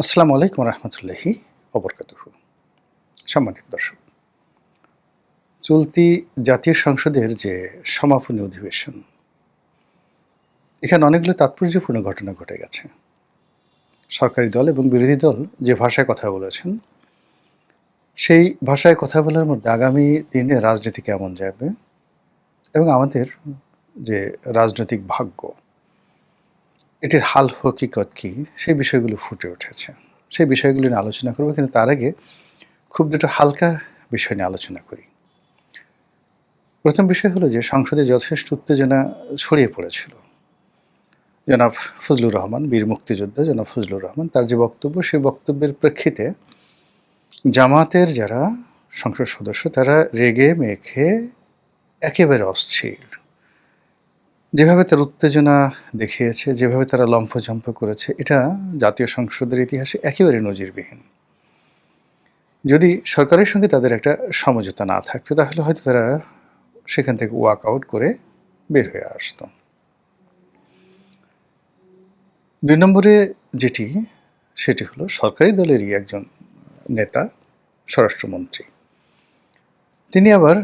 আসসালামু আলাইকুম রহমতুল্লাহি ওবরকাতুহু। সম্মানিত দর্শক, চলতি জাতীয় সংসদের যে সমাপনী অধিবেশন, এখানে অনেকগুলো তাৎপর্যপূর্ণ ঘটনা ঘটে গেছে। সরকারি দল এবং বিরোধী দল যে ভাষায় কথা বলেছেন, সেই ভাষায় কথা বলার মধ্যে আগামী দিনে রাজনীতি কেমন যাবে এবং আমাদের যে রাজনৈতিক ভাগ্য, এটির হাল হকিকত কী, সেই বিষয়গুলো ফুটে উঠেছে। সেই বিষয়গুলো নিয়ে আলোচনা করব, কিন্তু তার আগে খুব দুটো হালকা বিষয় নিয়ে আলোচনা করি। প্রথম বিষয় হলো যে সংসদে যথেষ্ট উত্তেজনা ছড়িয়ে পড়েছিল। জনাব ফজলুর রহমান, বীর মুক্তিযোদ্ধা জনাব ফজলুর রহমান, তার যে বক্তব্য, সেই বক্তব্যের প্রেক্ষিতে জামাতের যারা সংসদ সদস্য তারা রেগে মেখে একেবারে অস্থির। যেভাবে তার উত্তেজনা দেখিয়েছে, যেভাবে তারা লম্ফঝম্প করেছে, এটা জাতীয় সংসদের ইতিহাসে একেবারে নজিরবিহীন। যদি সরকারের সঙ্গে তাদের একটা সমঝোতা না থাকতো, তাহলে হয়তো তারা সেখান থেকে ওয়াক আউট করে বের হয়ে আসতো। ২ নম্বরে যেটি, সেটি হলো সরকারি দলেরই একজন নেতা, স্বরাষ্ট্রমন্ত্রী। তিনি আবার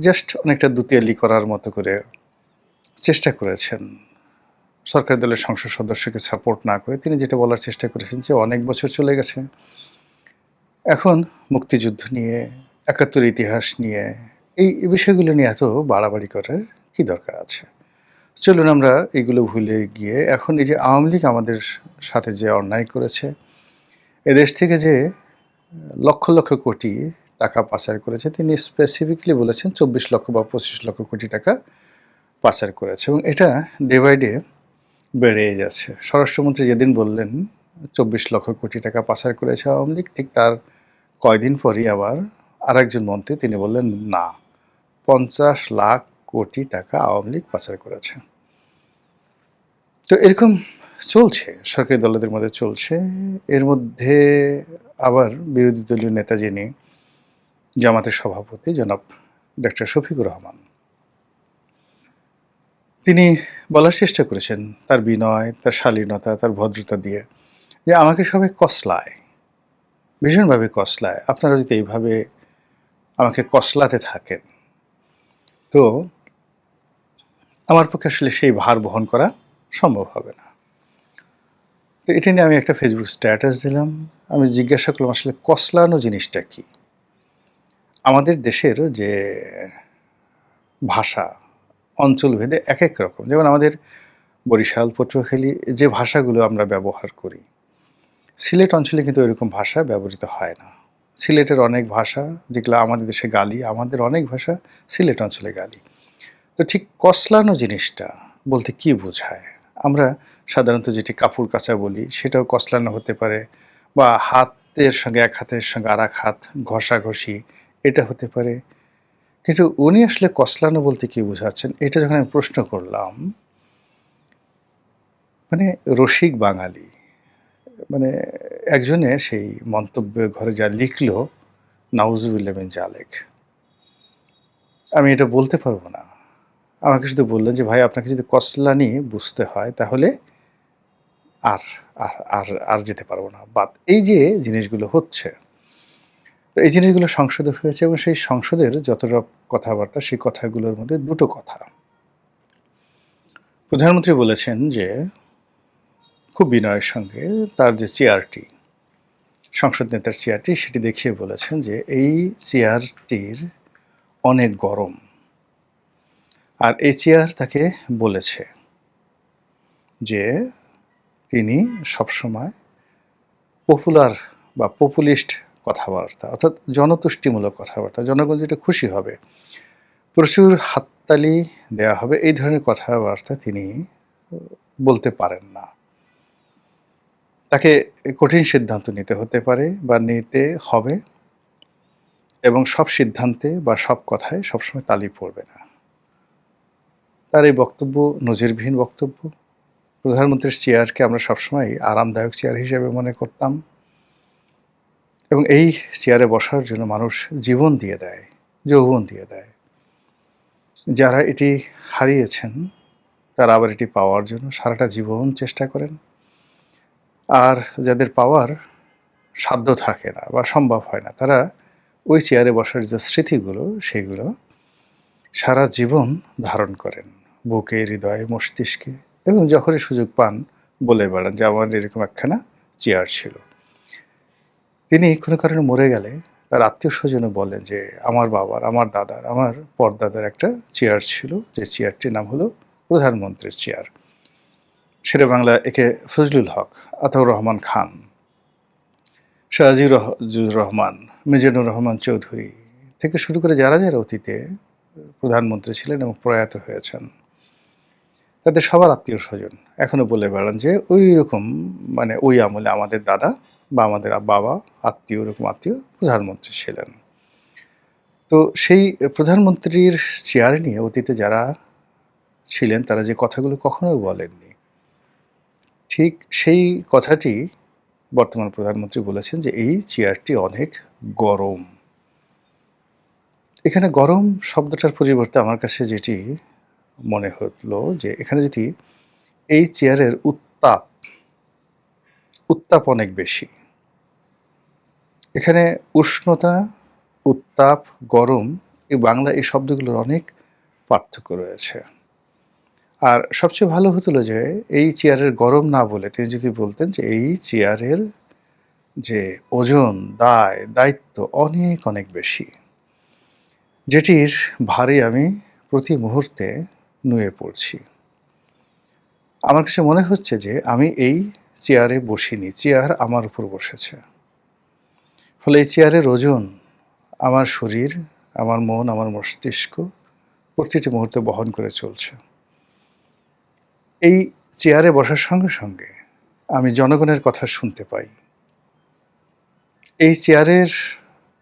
জাস্ট অনেকটা দুতিয়ালি করার মতো করে চেষ্টা করেছেন। সরকারি দলের সংসদ সদস্যকে সাপোর্ট না করে তিনি যেটা বলার চেষ্টা করেছেন যে অনেক বছর চলে গেছে। এখন মুক্তিযুদ্ধ নিয়ে, ৭১ ইতিহাস নিয়ে, এই বিষয়গুলো নিয়ে এত বাড়াবাড়ি করার কি দরকার আছে? চলুন আমরা এগুলো ভুলে গিয়ে এখন এই যে আওয়ামী লীগ আমাদের সাথে যে অন্যায় করেছে, এদেশ থেকে যে লক্ষ লক্ষ কোটি টাকা পাচার করেছে, তিনি স্পেসিফিকলি বলেছেন ২৪ লক্ষ বা ২৫ লক্ষ কোটি টাকা পাচার করেছে, এবং এটা ডে বাই ডে বেড়েই যাচ্ছে। স্বরাষ্ট্রমন্ত্রী যেদিন বললেন ২৪ লক্ষ কোটি টাকা পাচার করেছে আওয়ামী লীগ, ঠিক তার কয়দিন পরই আবার আরেকজন মন্ত্রী তিনি বললেন না, ৫০ লাখ কোটি টাকা আওয়ামী লীগ পাচার করেছে। তো এরকম চলছে, সরকারি দলদের মধ্যে চলছে। এর মধ্যে আবার বিরোধী দলীয় নেতা যিনি জামাতের সভাপতি জনাব ডক্টর শফিকুর রহমান, তিনি বলার চেষ্টা করেছেন তার বিনয়, তার শালীনতা, তার ভদ্রতা দিয়ে যে আমাকে সবাই কসলায়, ভীষণভাবে কসলায়। আপনারা যদি এইভাবে আমাকে কসলাতে থাকেন, তো আমার পক্ষে আসলে সেই ভার বহন করা সম্ভব হবে না। তো এটা নিয়ে আমি একটা ফেসবুক স্ট্যাটাস দিলাম। আমি জিজ্ঞাসা করলাম আসলে কসলানো জিনিসটা কী? আমাদের দেশের যে ভাষা, অঞ্চলভেদে একেক রকম। যেমন আমাদের বরিশাল, পটুয়াখালী যে ভাষাগুলো আমরা ব্যবহার করি, সিলেট অঞ্চলে কিন্তু ওইরকম ভাষা ব্যবহৃত হয় না। সিলেটের অনেক ভাষা যেগুলো আমাদের দেশে গালি, আমাদের অনেক ভাষা সিলেট অঞ্চলে গালি। তো ঠিক কসলানো জিনিসটা বলতে কী বোঝায়? আমরা সাধারণত যেটি কাপড় কাচা বলি, সেটাও কসলানো হতে পারে, বা হাতের সঙ্গে এক হাতের সঙ্গে আরেক হাত ঘষাঘষি, এটা হতে পারে। কিন্তু উনি আসলে কসলানো বলতে কী বোঝাচ্ছেন, এটা যখন আমি প্রশ্ন করলাম, মানে রসিক বাঙালি, মানে একজনে সেই মন্তব্যের ঘরে যা লিখল, নাউজুবিল্লাহ মিন জালেক। আমি এটা বলতে পারবো না। আমাকে শুধু বললেন যে, "ভাই আপনাকে যদি কসলানি বুঝতে হয় তাহলে আর আর আর আর যেতে পারবো না, বাদ।" এই যে জিনিসগুলো হচ্ছে, তো এই জিনিসগুলো সংসদে হয়েছে, এবং সেই সংসদের যতটা কথাবার্তা, সেই কথাগুলোর মধ্যে দুটো কথা। প্রধানমন্ত্রী বলেছেন যে খুব বিনয়ের সঙ্গে তার যে চেয়ারটি, সংসদ নেতার চেয়ারটি, সেটি দেখিয়ে বলেছেন যে এই চেয়ারটির অনেক গরম। আর এই চেয়ার তাকে বলেছে যে তিনি সবসময় পপুলার বা পপুলিস্ট কথাবার্তা, অর্থাৎ জনতুষ্টিমূলক কথাবার্তা, জনগণ যেটা খুশি হবে, প্রচুর হাততালি দেয়া হবে, এই ধরনের কথাবার্তা তিনি বলতে পারেন না। তাকে কঠিন সিদ্ধান্ত নিতে হতে পারে বা নিতে হবে, এবং সব সিদ্ধান্তে বা সব কথায় সবসময় তালি পড়বে না। তার এই বক্তব্য নজিরবিহীন বক্তব্য। প্রধানমন্ত্রীর চেয়ারকে আমরা সবসময় আরামদায়ক চেয়ার হিসেবে মনে করতাম, এবং এই চেয়ারে বসার জন্য মানুষ জীবন দিয়ে দেয়, যৌবন দিয়ে দেয়। যারা এটি হারিয়েছেন তারা আবার এটি পাওয়ার জন্য সারাটা জীবন চেষ্টা করেন। আর যাদের পাওয়ার সাধ্য থাকে না বা সম্ভব হয় না, তারা ওই চেয়ারে বসার যে স্মৃতিগুলো, সেগুলো সারা জীবন ধারণ করেন বুকে, হৃদয়ে, মস্তিষ্কে, এবং যখনই সুযোগ পান বলে বেড়ান যে আমার এরকম একখানা চেয়ার ছিল। তিনি কোনো কারণে মরে গেলে তার আত্মীয়স্বজনও বলেন যে আমার বাবার, আমার দাদার, আমার পরদাদার একটা চেয়ার ছিল, যে চেয়ারটির নাম হলো প্রধানমন্ত্রীর চেয়ার। শেরে বাংলা একে ফজলুল হক, আতাউর রহমান খান, সিরাজুর রহমান, মিজানুর রহমান চৌধুরী থেকে শুরু করে যারা যারা অতীতে প্রধানমন্ত্রী ছিলেন এবং প্রয়াত হয়েছেন, তাদের সবার আত্মীয়স্বজন এখনো বলে বেড়ান যে ওই রকম, মানে ওই আমলে আমাদের দাদা বা আমাদের বাবা আত্মীয়, ওরকম আত্মীয় প্রধানমন্ত্রী ছিলেন। তো সেই প্রধানমন্ত্রীর চেয়ার নিয়ে অতীতে যারা ছিলেন তারা যে কথাগুলো কখনোই বলেননি, ঠিক সেই কথাটি বর্তমান প্রধানমন্ত্রী বলেছেন যে এই চেয়ারটি অনেক গরম। এখানে গরম শব্দটার পরিবর্তে আমার কাছে যেটি মনে হলো যে এখানে যদি এই চেয়ারের উত্তাপ অনেক বেশি। এখানে উষ্ণতা, উত্তাপ, গরম, এই বাংলা এই শব্দগুলোর অনেক পার্থক্য রয়েছে। আর সবচেয়ে ভালো হতো যে এই চেয়ারের গরম না বলে তিনি যদি বলতেন যে এই চেয়ারের যে ওজন, দায়িত্ব অনেক অনেক বেশি, যেটির ভারে আমি প্রতি মুহূর্তে নুয়ে পড়ছি। আমার কাছে মনে হচ্ছে যে আমি এই চেয়ারে বসিনি, চেয়ার আমার উপর বসেছে। ফলে এই চেয়ারের ওজন আমার শরীর, আমার মন, আমার মস্তিষ্ক প্রতিটি মুহূর্তে বহন করে চলছে। এই চেয়ারে বসার সঙ্গে সঙ্গে আমি জনগণের কথা শুনতে পাই। এই চেয়ারের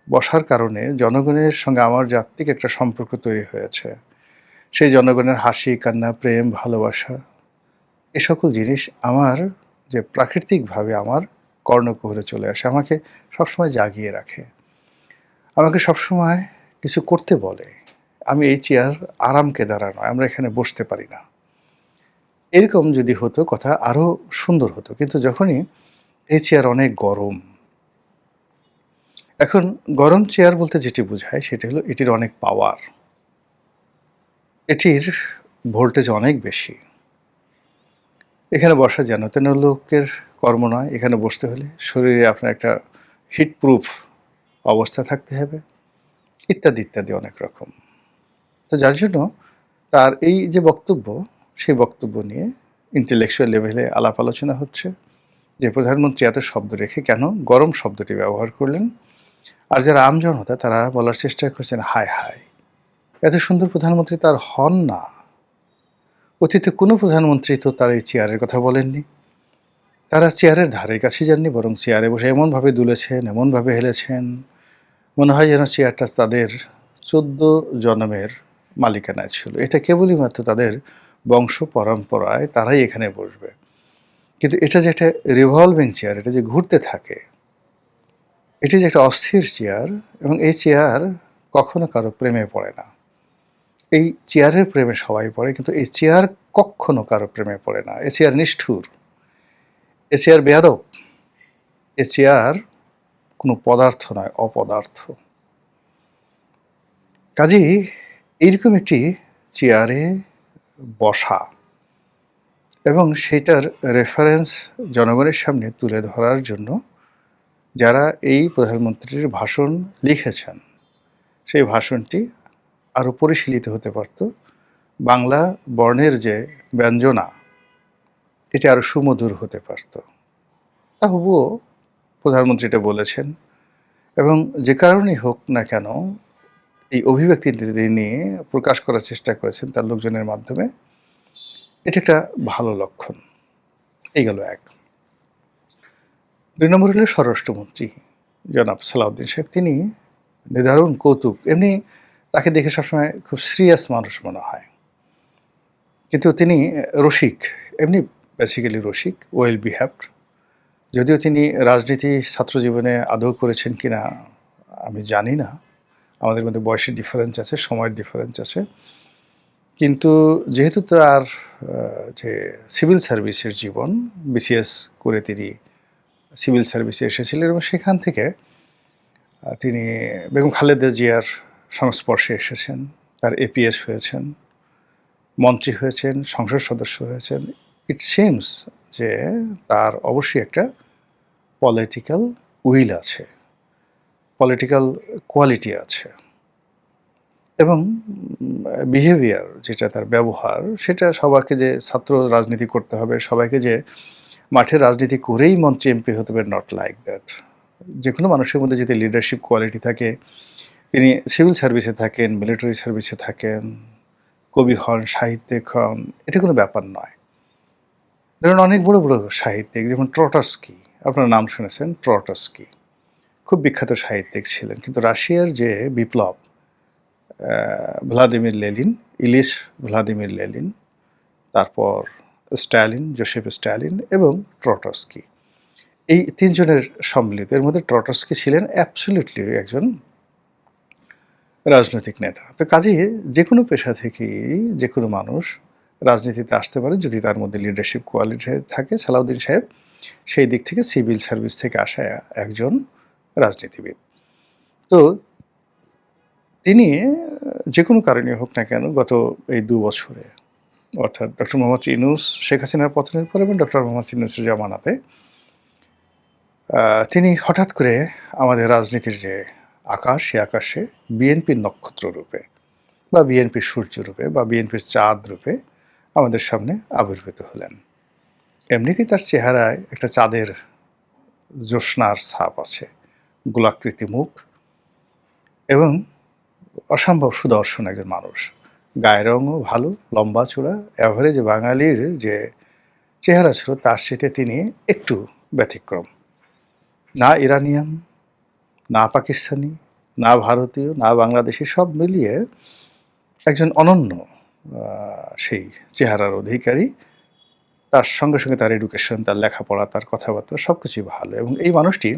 বসার কারণে জনগণের সঙ্গে আমার যে আত্মিক একটা সম্পর্ক তৈরি হয়েছে, সেই জনগণের হাসি, কান্না, প্রেম, ভালোবাসা, এ সকল জিনিস আমার যে প্রাকৃতিকভাবে আমার কর্ণকুহরে চলে আসে, আমাকে সবসময় জাগিয়ে রাখে, আমাকে সবসময় কিছু করতে বলে। আমি এই চেয়ার আরামকে দ্বারা নয়, আমরা এখানে বসতে পারি না। এরকম যদি হতো কথা আরও সুন্দর হতো, কিন্তু যখনই এই চেয়ার অনেক গরম। এখন গরম চেয়ার বলতে যেটি বোঝায় সেটি হলো এটির অনেক পাওয়ার, এটির ভোল্টেজ অনেক বেশি। এখানে বসা যেন তেন লোকের কর্ম নয়। এখানে বসতে হলে শরীরে আপনার একটা হিট প্রুফ অবস্থা থাকতে হবে, ইত্যাদি ইত্যাদি অনেক রকম। তো যার জন্য তার এই যে বক্তব্য, সেই বক্তব্য নিয়ে ইন্টেলেকচুয়াল লেভেলে আলাপ আলোচনা হচ্ছে যে প্রধানমন্ত্রী এত শব্দ রেখে কেন গরম শব্দটি ব্যবহার করলেন। আর যারা আমজনতা তারা বলার চেষ্টা করছেন হায় হায়, এত সুন্দর প্রধানমন্ত্রী তার হন না। অতীতে কোনো প্রধানমন্ত্রী তো তার এই চেয়ারের কথা বলেননি। তারা চেয়ারের ধারে কাছে যাননি, বরং চেয়ারে বসে এমনভাবে দুলেছেন, এমনভাবে হেলেছেন, মনে হয় যেন চেয়ারটা তাদের 14 জন্মের মালিকানায় ছিল। এটা কেবলই মাত্র তাদের বংশ পরম্পরায় তারাই এখানে বসবে। কিন্তু এটা যে একটা রিভলভিং চেয়ার, এটা যে ঘুরতে থাকে, এটি যে একটা অস্থির চেয়ার, এবং এই চেয়ার কখনো কারো প্রেমে পড়ে না। এই চেয়ারের প্রেমে সবাই পড়ে, কিন্তু এই চেয়ার কখনো কারো প্রেমে পড়ে না। এ চেয়ার নিষ্ঠুর, এ চেয়ার বেয়াদব, এ চেয়ার কোনো পদার্থ নয়, অপদার্থ। কাজেই এইরকম একটি চেয়ারে বসা এবং সেটার রেফারেন্স জনগণের সামনে তুলে ধরার জন্য যারা এই প্রধানমন্ত্রীর ভাষণ লিখেছেন, সেই ভাষণটি আরও পরিশীলিত হতে পারত। বাংলা বর্ণের যে ব্যঞ্জনা, এটি আরও সুমধুর হতে পারত। তবুও প্রধানমন্ত্রী এটা বলেছেন, এবং যে কারণেই হোক না কেন এই অভিব্যক্তিটি তিনি প্রকাশ করার চেষ্টা করেছেন তার লোকজনের মাধ্যমে, এটা একটা ভালো লক্ষণ। এই গেল এক। 2 নম্বর হলো স্বরাষ্ট্রমন্ত্রী জনাব সালাউদ্দিন সাহেব। তিনি নিদারুণ কৌতুক, এমনি তাকে দেখে সবসময় খুব সিরিয়াস মানুষ মনে হয়, কিন্তু তিনি রসিক, এমনি বেসিক্যালি রসিক, ওয়েল বিহেভড। যদিও তিনি রাজনীতি ছাত্র জীবনে আদৌ করেছেন কিনা আমি জানি না, আমাদের মধ্যে বয়সের ডিফারেন্স আছে, সময়ের ডিফারেন্স আছে, কিন্তু যেহেতু তার যে সিভিল সার্ভিসের জীবন, বিসিএস করে তিনি সিভিল সার্ভিসে এসেছিলেন এবং সেখান থেকে তিনি বেগম খালেদা জিয়ার সংস্পর্শে এসেছেন, তার এপিএস হয়েছেন, মন্ত্রী হয়েছেন, সংসদ সদস্য হয়েছেন। ইট সিমস যে তার অবশ্যই একটা পলিটিক্যাল উইল আছে, পলিটিক্যাল কোয়ালিটি আছে এবং বিহেভিয়ার যেটা তার ব্যবহার, সেটা সবাইকে যে ছাত্র রাজনীতি করতে হবে, সবাইকে যে মাঠে রাজনীতি করেই মন্ত্রী এমপি হতে হবে, নট লাইক দ্যাট। যে কোনো মানুষের মধ্যে যদি লিডারশিপ কোয়ালিটি থাকে, তিনি সিভিল সার্ভিসে থাকেন, মিলিটারি সার্ভিসে থাকেন, কবি হন, সাহিত্যিক হন, এটা কোনো ব্যাপার নয়। ধরুন অনেক বড় বড় সাহিত্যিক, যেমন ট্রটস্কি, আপনার নাম শুনেছেন, ট্রটস্কি খুব বিখ্যাত সাহিত্যিক ছিলেন, কিন্তু রাশিয়ার যে বিপ্লব, ভ্লাদিমির লেনিন, ইলিশ ভ্লাদিমির লেনিন, তারপর স্ট্যালিন, জোসেফ স্ট্যালিন এবং ট্রটস্কি, এই তিনজনের সম্মিলিত, এর মধ্যে ট্রটস্কি ছিলেন অ্যাবসলিউটলি একজন রাজনৈতিক নেতা। তো কাজেই যে কোনো পেশা থেকেই যে কোনো মানুষ রাজনীতিতে আসতে পারে যদি তার মধ্যে লিডারশিপ কোয়ালিটি থাকে। সালাউদ্দিন সাহেব সেই দিক থেকে সিভিল সার্ভিস থেকে আসা একজন রাজনীতিবিদ। তো তিনি যে কোনো কারণে হোক না কেন গত এই ২ বছরে, অর্থাৎ ডক্টর মোহাম্মদ ইউনূস শেখ হাসিনার পতনের পর এবং ডক্টর মোহাম্মদ ইউনূসের জামানাতে তিনি হঠাৎ করে আমাদের রাজনীতির যে আকাশ, সে আকাশে বিএনপির নক্ষত্র রূপে বা বিএনপির সূর্য রূপে বা বিএনপির চাঁদ রূপে আমাদের সামনে আবির্ভূত হলেন। এমনিতেই তার চেহারায় একটা চাঁদের জ্যোৎস্নার ছাপ আছে, গোলাকৃতি মুখ এবং অসম্ভব সুদর্শন একজন মানুষ। গায়ের রঙও ভালো, লম্বা চূড়া, অ্যাভারেজ বাঙালির যে চেহারা ছিল তার সাথে তিনি একটু ব্যতিক্রম। না ইরানিয়ান, না পাকিস্তানি, না ভারতীয়, না বাংলাদেশি, সব মিলিয়ে একজন অনন্য সেই চেহারার অধিকারী। তার সঙ্গে সঙ্গে তার এডুকেশন, তার লেখাপড়া, তার কথাবার্তা সব কিছুই ভালো এবং এই মানুষটি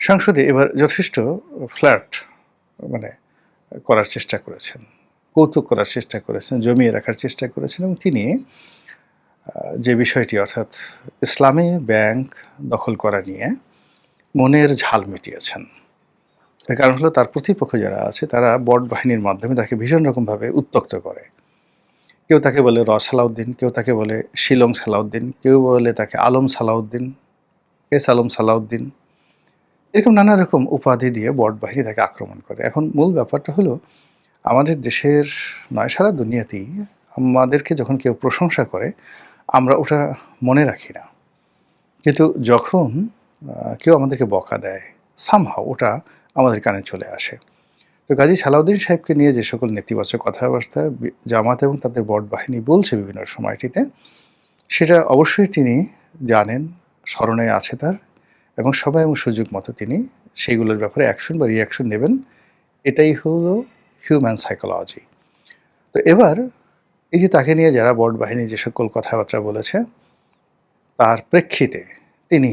সংসদে এবার যথেষ্ট ফ্ল্যাট মানে করার চেষ্টা করেছেন, কৌতুক করার চেষ্টা করেছেন, জমিয়ে রাখার চেষ্টা করেছেন এবং তিনি যে বিষয়টি অর্থাৎ ইসলামী ব্যাংক দখল করা নিয়ে মনের ঝাল মিটিয়েছেন। এর কারণ হলো তার প্রতিপক্ষ যারা আছে তারা বট বাহিনীর মাধ্যমে তাকে ভীষণ রকমভাবে উত্ত্যক্ত করে। কেউ তাকে বলে সালাউদ্দিন, কেউ তাকে বলে শিলং সালাউদ্দিন, কেউ বলে তাকে আলম সালাউদ্দিন, আলম সালাউদ্দিন, এরকম নানা রকম উপাধি দিয়ে বট বাহিনী তাকে আক্রমণ করে। এখন মূল ব্যাপারটা হলো আমাদের দেশের নয়, সারা দুনিয়াতেই আমাদেরকে যখন কেউ প্রশংসা করে আমরা ওটা মনে রাখি না, কিন্তু যখন কেউ আমাদেরকে বকা দেয় সামহাও ওটা আমাদের কানে চলে আসে। তো কাজী সালাউদ্দিন সাহেবকে নিয়ে যে সকল নেতিবাচক কথাবার্তা জামাত এবং তাদের বট বাহিনী বলছে বিভিন্ন সময়টিতে, সেটা অবশ্যই তিনি জানেন, স্মরণে আছে তার, এবং সময় এবং সুযোগ মতো তিনি সেইগুলোর ব্যাপারে অ্যাকশন বা রিয়াকশন নেবেন। এটাই হলো হিউম্যান সাইকোলজি। তো এবার এই যে তাকে নিয়ে যারা বট বাহিনী যে সকল কথাবার্তা বলেছে তার প্রেক্ষিতে তিনি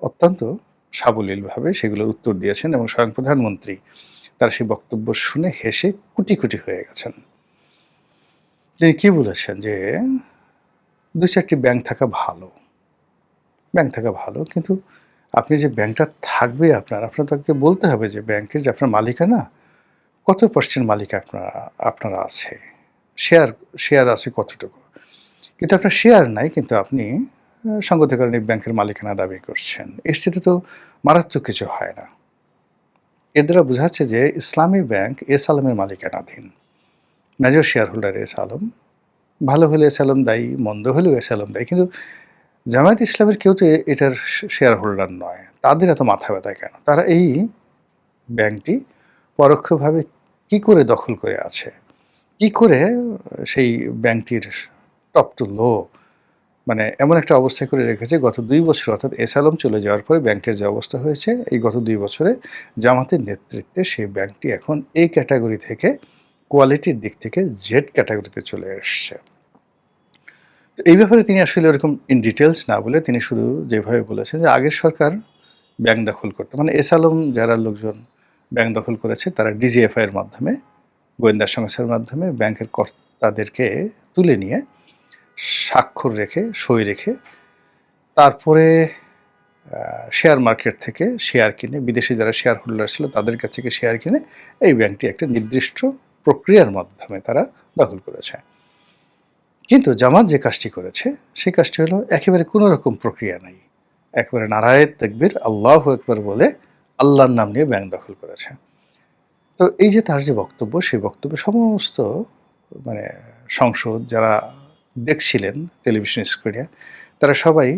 অত্যন্ত সাবলীলভাবে সেগুলোর উত্তর দিয়েছেন এবং স্বয়ং প্রধানমন্ত্রী তার সেই বক্তব্য শুনে হেসে কুটি কুটি হয়ে গেছেন। তিনি কি বলেছেন যে ২-৪টি ব্যাংক থাকা ভালো, ব্যাংক থাকা ভালো, কিন্তু আপনি যে ব্যাংকটা থাকবে আপনার তাকে বলতে হবে যে ব্যাংকের যে আপনার মালিকানা কত পার্সেন্ট মালিক আপনার আছে, শেয়ার আছে কতটুকু, কিন্তু আপনার শেয়ার নাই, কিন্তু আপনি সঙ্গত কারণে ব্যাংকের মালিকানা দাবি করছেন। এর সাথে তো মারাত্মক কিছু হয় না। এর দ্বারা বোঝাচ্ছে যে ইসলামী ব্যাংক এস আলমের মালিকানাধীন, major share holder S Alam, ভালো হলে এস আলম দায়ী, মন্দ হলেও এস আলম দায়ী, কিন্তু জামায়াত ইসলামের কেউ তো এটার শেয়ার হোল্ডার নয়। তাদের এত মাথা ব্যথা কেন? তারা এই ব্যাংকটি পরোক্ষভাবে কি করে দখল করে আছে, কি করে সেই ব্যাংকটির টপ টু লো মানে এমন একটা অবস্থায় করে রেখেছে গত ২ বছর, অর্থাৎ এস আলম চলে যাওয়ার পরে ব্যাংকের যে অবস্থা হয়েছে এই গত ২ বছরে জামাতের নেতৃত্বে সেই ব্যাংকটি এখন এই ক্যাটাগরি থেকে কোয়ালিটির দিক থেকে জেড ক্যাটাগরিতে চলে এসছে। তো এই ব্যাপারে তিনি আসলে ওরকম ইন ডিটেলস না বলে তিনি শুধু যেভাবে বলেছেন যে আগের সরকার ব্যাংক দখল করতো, মানে এস আলম যারা লোকজন ব্যাংক দখল করেছে তারা ডিজিএফআই এর মাধ্যমে, গোয়েন্দা সংস্থার মাধ্যমে ব্যাংকের কর্তাদেরকে তুলে নিয়ে স্বাক্ষর রেখে সই রেখে তারপরে শেয়ার মার্কেট থেকে শেয়ার কিনে, বিদেশি যারা শেয়ার হোল্ডার ছিল তাদের কাছ থেকে শেয়ার কিনে এই ব্যাংকটি একটা নির্দিষ্ট প্রক্রিয়ার মাধ্যমে তারা দখল করেছে। কিন্তু জামাত যে কাজটি করেছে সেই কাজটি হলো একেবারে কোনো রকম প্রক্রিয়া নাই, একেবারে নারায়ে তাকবীর আল্লাহু আকবার বলে আল্লাহর নাম নিয়ে ব্যাংক দখল করেছে। তো এই যে তার যে বক্তব্য, সেই বক্তব্যে সমস্ত মানে সংসদ যারা দেখছিলেন টেলিভিশন স্ক্রিনে, তারা সবাই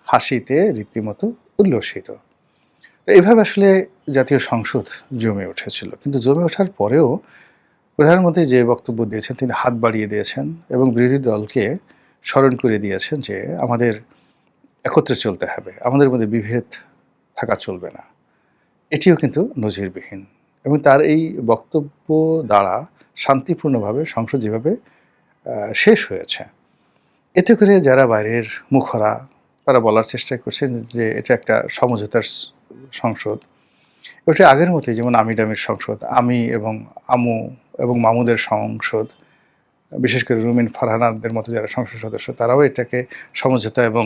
হাসিতে রীতিমতো উল্লসিত। তো এইভাবে আসলে জাতীয় সংসদ জমে উঠেছিল। কিন্তু জমে ওঠার পরেও প্রধানমন্ত্রী যে বক্তব্য দিয়েছেন তিনি হাত বাড়িয়ে দিয়েছেন এবং বিরোধী দলকে স্মরণ করে দিয়েছেন যে আমাদের একত্রে চলতে হবে, আমাদের মধ্যে বিভেদ থাকা চলবে না। এটিও কিন্তু নজিরবিহীন এবং তার এই বক্তব্য দ্বারা শান্তিপূর্ণভাবে সংসদ যেভাবে শেষ হয়েছে, এতে করে যারা বাইরের মুখরা তারা বলার চেষ্টা করছেন যে এটা একটা সমঝোতার সংসদ। ওটা আগের মতোই, যেমন আমি ডামির সংসদ, আমি এবং আমু এবং মামুদের সংসদ, বিশেষ করে রুমিন ফারহানাদের মতো যারা সংসদ সদস্য তারাও এটাকে সমঝোতা এবং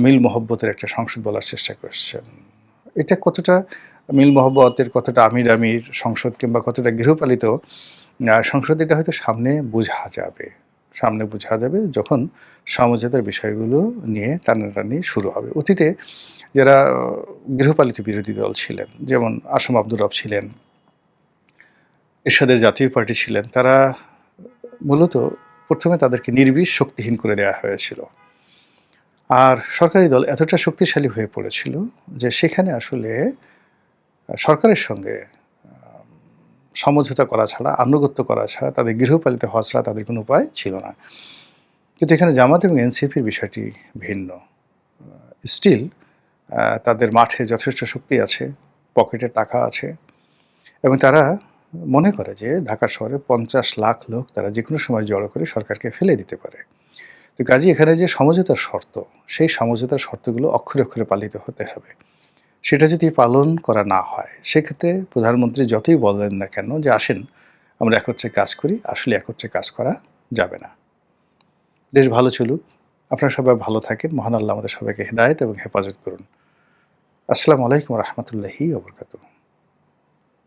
মিল মহব্বতের একটা সংসদ বলার চেষ্টা করছেন। এটা কতটা মিল মহব্বতের, কতটা আমির আমির সংসদ কিংবা কতটা গৃহপালিত সংসদ, এটা হয়তো সামনে বোঝা যাবে যখন সমঝোতার বিষয়গুলো নিয়ে টানাটানি শুরু হবে। অতীতে যারা গৃহপালিত বিরোধী দল ছিলেন, যেমন আসম আব্দুর রব ছিলেন, এরশাদের জাতীয় পার্টি ছিলেন, তারা মূলত প্রথমে তাদেরকে নির্বিষ শক্তিহীন করে দেওয়া হয়েছিল। আর সরকারি দল এতটা শক্তিশালী হয়ে পড়েছিল যে সেখানে আসলে সরকারের সঙ্গে সমঝোতা করা ছাড়া, আনুগত্য করা ছাড়া, তাদের গৃহপালিত হওয়া ছাড়া তাদের কোনো উপায় ছিল না। কিন্তু এখানে জামাত এবং এনসিপির বিষয়টি ভিন্ন। স্টিল তাদের মাঠে যথেষ্ট শক্তি আছে, পকেটে টাকা আছে এবং তারা মনে করে যে ঢাকা শহরে 50 লাখ লোক তারা যে কোনো সময় জড়ো করে সরকারকে ফেলে দিতে পারে। তো কাজেই এখানে যে সমঝোতার শর্ত, সেই সমঝোতার শর্তগুলো অক্ষরে অক্ষরে পালিত হতে হবে। সেটা যদি পালন করা না হয়, সেক্ষেত্রে প্রধানমন্ত্রী যতই বলেন না কেন যে আসেন আমরা একত্রে কাজ করি, আসলে একত্রে কাজ করা যাবে না। দেশ ভালো চলুক, আপনারা সবাই ভালো থাকেন, মহান আল্লাহ আমাদের সবাইকে হেদায়েত এবং হেফাজত করুন। আসসালামু আলাইকুম ওয়া রাহমাতুল্লাহি ওয়া বারাকাতুহু।